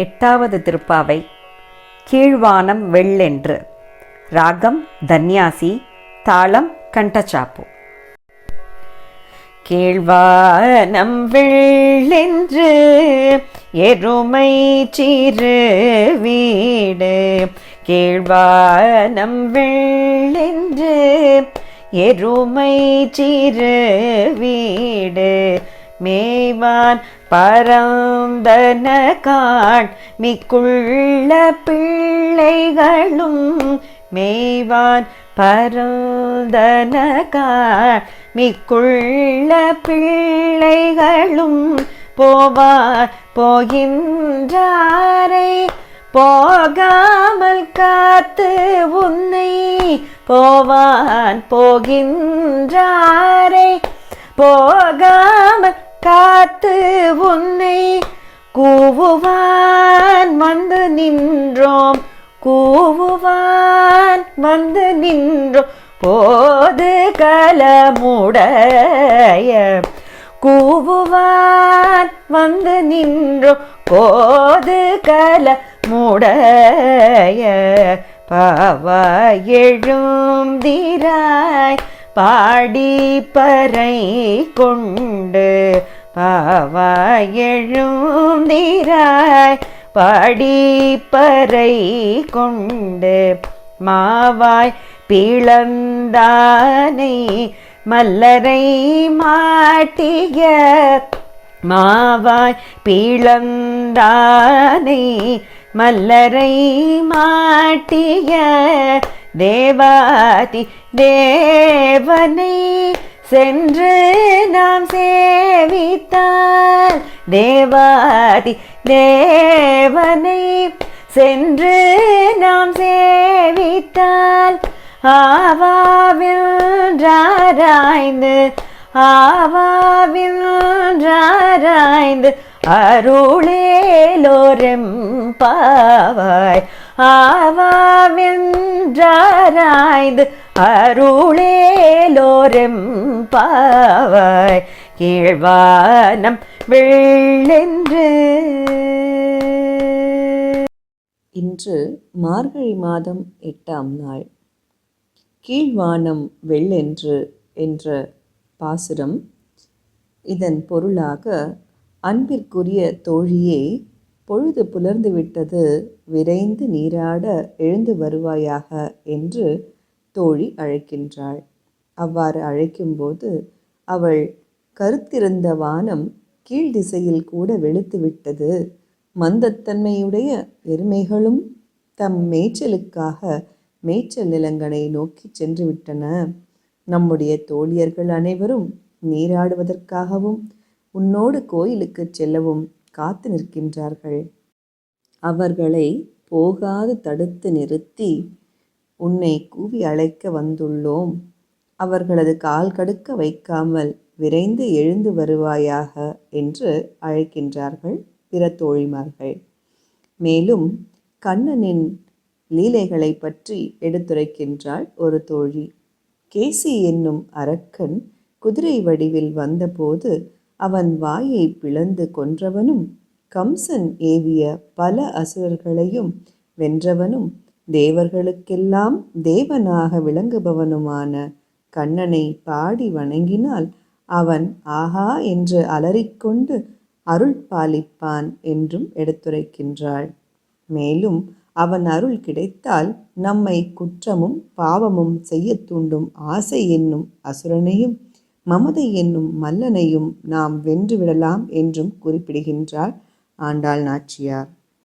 எட்டாவது திருப்பாவை. கீழ்வானம் வெள்ளென்று. ராகம் தன்யாசி. தாளம் கண்டச்சாப்பு. கீழ்வானம் வெள்ளென்று எருமை சிறு வீடு. கீழ்வானம் வெள்ளென்று எருமை சிறு வீடு. மேய்வான் பரந்தன காண் மிக்குள்ள பிள்ளைகளும். மேய்வான் பரந்தன காண் மிக்குள்ள பிள்ளைகளும். போவார் போகின்றாரை போகாமல் காத்து உன்னை. போவான் போகின்றாரை போகாமல் காத்து உன்னை. கூவுவான் வந்து நின்றோம் கூவுவான் வந்து நின்றோம் போது கலமுடைய. கூவுவான் வந்து நின்றோம் போது கலமுடைய. பாவா எழுந்திராய் பாடி பறை கொண்டு. பாவா எழுந்திராய் பாடி பறை கொண்டு. மாவாய் பிளந்தானை மல்லரை மாட்டிய. மாவாய் பிளந்தானை மல்லரை மாட்டிய. தேவாதி தேவனை சென்று நாம் சேவித்தால். தேவாதி தேவனை சென்று நாம் சேவித்தால். ஆவாவின்றாராய்ந்து ஆவாவின்றாராய்ந்து அருளேலோரெம்பாவாய். ஆவாவின்றாராய்ந்து அருளேலோரெம்பாவாய். கீழ்வானம் வெள்ளென்று. இன்று மார்கழி மாதம் 8ஆம் நாள். கீழ்வானம் வெள்ளென்று என்ற பாசுரம். இதன் பொருளாக, அன்பிற்குரிய தோழியே, பொழுது புலர்ந்து விட்டது, விரைந்து நீராட எழுந்து வருவாயாக என்று தோழி அழைக்கின்றாள். அவ்வாறு அழைக்கும்போது அவள் கருத்திருந்த வானம் கீழ் திசையில் கூட வெளுத்துவிட்டது. மந்தத்தன்மையுடைய எருமைகளும் தம் மேய்ச்சலுக்காக மேய்ச்சல் நிலங்களை நோக்கி சென்று விட்டன. நம்முடைய தோழியர்கள் அனைவரும் நீராடுவதற்காகவும் உன்னோடு கோயிலுக்கு செல்லவும் காத்து நிற்கின்றார்கள். அவர்களை போகாது தடுத்து நிறுத்தி உன்னை கூவி அழைக்க வந்துள்ளோம். அவர்களது கால் கடுக்க வைக்காமல் விரைந்து எழுந்து வருவாயாக என்று அழைக்கின்றார்கள் பிற தோழிமார்கள். மேலும் கண்ணனின் லீலைகளை பற்றி எடுத்துரைக்கின்றாள் ஒரு தோழி. கேசி என்னும் அரக்கன் குதிரை வடிவில் வந்தபோது அவன் வாயை பிளந்து கொன்றவனும், கம்சன் ஏவிய பல அசுரர்களையும் வென்றவனும், தேவர்களுக்கெல்லாம் தேவனாக விளங்குபவனுமான கண்ணனை பாடி வணங்கினால் அவன் ஆஹா என்று அலறிக்கொண்டு அருள் பாலிப்பான் என்றும் எடுத்துரைக்கின்றாள். மேலும் அவன் அருள் கிடைத்தால் நம்மை குற்றமும் பாவமும் செய்ய தூண்டும் ஆசை என்னும் அசுரனையும் மமதை என்னும் மல்லனையும் நாம் வென்றுவிடலாம் என்றும் குறிப்பிடுகின்றார் ஆண்டாள் நாச்சியார்.